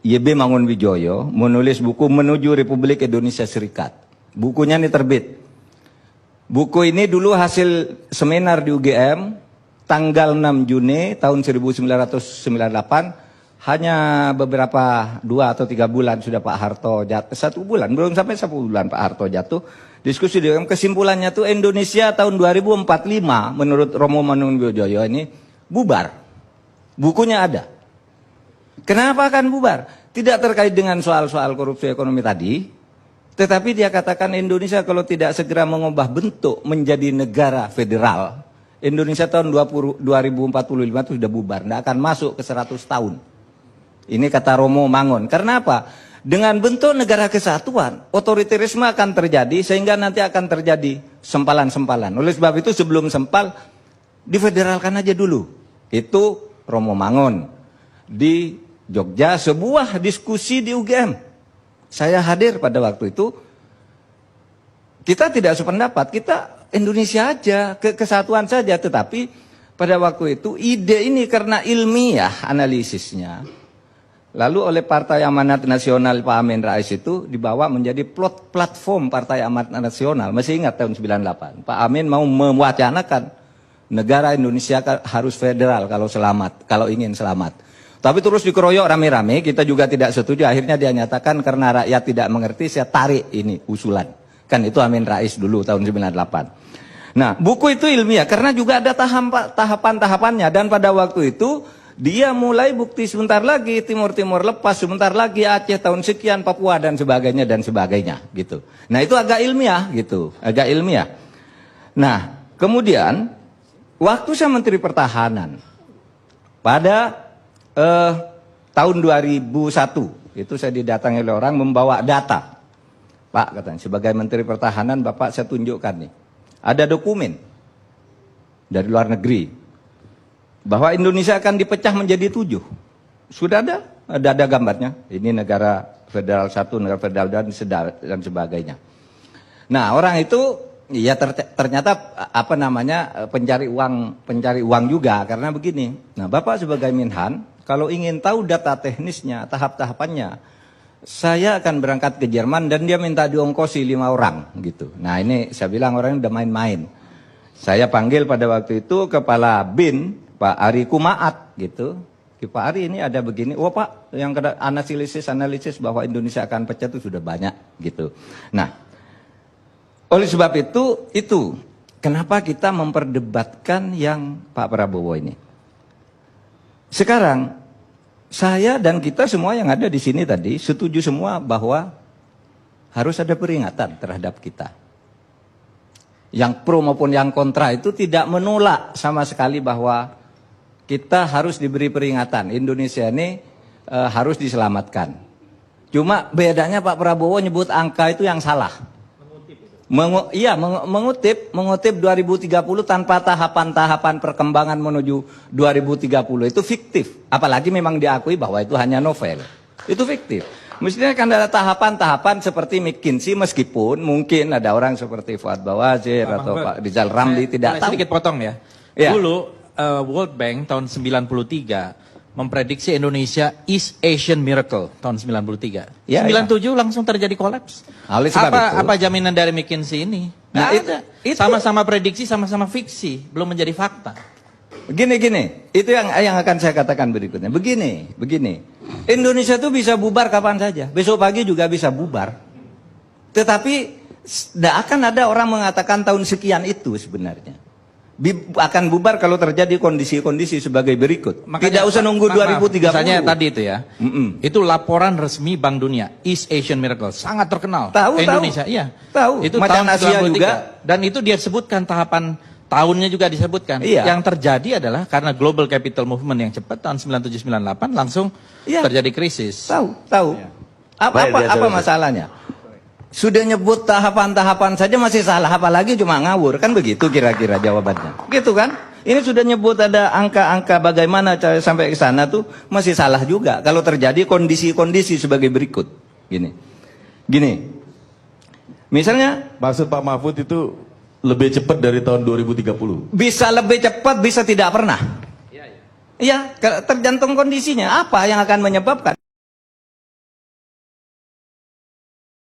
YB Mangunwijoyo menulis buku Menuju Republik Indonesia Serikat. Bukunya ini terbit. Buku ini dulu hasil seminar di UGM tanggal 6 Juni tahun 1998. Hanya beberapa 2 atau 3 bulan sudah Pak Harto jatuh, 1 bulan, belum sampai 1 bulan Pak Harto jatuh. Diskusi di UGM, kesimpulannya tuh Indonesia tahun 2045 menurut Romo Mangunwijoyo ini bubar. Bukunya ada. Kenapa akan bubar? Tidak terkait dengan soal-soal korupsi ekonomi tadi, tetapi dia katakan Indonesia kalau tidak segera mengubah bentuk menjadi negara federal, Indonesia tahun 2045 itu sudah bubar, tidak akan masuk ke 100 tahun. Ini kata Romo Mangun. Karena apa? Dengan bentuk negara kesatuan, otoritarisme akan terjadi sehingga nanti akan terjadi sempalan-sempalan. Oleh sebab itu sebelum sempal, difederalkan aja dulu. Itu Romo Mangun. Di Jogja sebuah diskusi di UGM. Saya hadir pada waktu itu. Kita tidak sependapat, kita Indonesia aja, kesatuan saja. Tetapi pada waktu itu ide ini karena ilmiah analisisnya. Lalu oleh Partai Amanat Nasional Pak Amin Rais itu dibawa menjadi platform Partai Amanat Nasional. Masih ingat tahun 98. Pak Amin mau mewacanakan negara Indonesia harus federal kalau ingin selamat. Tapi terus dikeroyok rame-rame, kita juga tidak setuju. Akhirnya dia nyatakan karena rakyat tidak mengerti, saya tarik ini usulan. Kan itu Amin Rais dulu tahun 98. Nah, buku itu ilmiah karena juga ada tahapan-tahapannya. Dan pada waktu itu dia mulai bukti sebentar lagi Timur lepas, sebentar lagi Aceh tahun sekian, Papua dan sebagainya gitu. Nah, itu agak ilmiah gitu, agak ilmiah. Nah, kemudian waktu saya Menteri Pertahanan pada tahun 2001 itu saya didatangi oleh orang membawa data. Pak katanya, sebagai Menteri Pertahanan Bapak saya tunjukkan nih. Ada dokumen dari luar negeri bahwa Indonesia akan dipecah menjadi 7. Sudah ada gambarnya. Ini negara federal 1, negara federal 2 dan sebagainya. Nah, orang itu ya ternyata apa namanya pencari uang juga karena begini. Nah, Bapak sebagai Menhan kalau ingin tahu data teknisnya, tahap-tahapannya, saya akan berangkat ke Jerman dan dia minta diongkosi 5 orang gitu. Nah, ini saya bilang orang udah main-main. Saya panggil pada waktu itu Kepala BIN Pak Ari Kumaat gitu. Pak Ari ini ada begini. Oh Pak, yang analisis bahwa Indonesia akan pecah itu sudah banyak gitu. Nah, oleh sebab itu kenapa kita memperdebatkan yang Pak Prabowo ini. Sekarang saya dan kita semua yang ada di sini tadi setuju semua bahwa harus ada peringatan terhadap kita. Yang pro maupun yang kontra itu tidak menolak sama sekali bahwa kita harus diberi peringatan. Indonesia ini harus diselamatkan. Cuma bedanya Pak Prabowo nyebut angka itu yang salah. Mengutip 2030 tanpa tahapan-tahapan perkembangan menuju 2030 itu fiktif. Apalagi memang diakui bahwa itu hanya novel. Itu fiktif. Mestinya kan ada tahapan-tahapan seperti McKinsey, meskipun mungkin ada orang seperti Fuad Bawazir atau Pak Rizal Ramli tidak tahu. Sedikit potong ya. Dulu World Bank tahun 93 memprediksi Indonesia East Asian Miracle tahun 93. 97 langsung terjadi kolaps. Apa jaminan dari McKinsey ini? Nah, itu sama-sama prediksi, sama-sama fiksi, belum menjadi fakta. Begini, itu yang akan saya katakan berikutnya. Begini. Indonesia itu bisa bubar kapan saja. Besok pagi juga bisa bubar. Tetapi tidak akan ada orang mengatakan tahun sekian itu sebenarnya. Akan bubar kalau terjadi kondisi-kondisi sebagai berikut. Makanya, tidak usah nunggu 2030. Misalnya tadi itu ya, itu laporan resmi Bank Dunia, East Asian Miracle, sangat terkenal. Indonesia, iya. Tahu. Itu Macan tahun Asia 93. juga. Dan itu dia sebutkan tahapan tahunnya juga disebutkan. Iya. Yang terjadi adalah karena Global Capital Movement yang cepat tahun 97-98 langsung terjadi krisis. Tahu. Iya. Apa masalahnya? Sudah nyebut tahapan-tahapan saja masih salah, apalagi cuma ngawur, kan begitu kira-kira jawabannya. Gitu kan? Ini sudah nyebut ada angka-angka bagaimana cara sampai ke sana tuh masih salah juga. Kalau terjadi kondisi-kondisi sebagai berikut. Gini. Misalnya maksud Pak Mahfud itu lebih cepat dari tahun 2030. Bisa lebih cepat, bisa tidak pernah. Iya, tergantung kondisinya. Apa yang akan menyebabkan?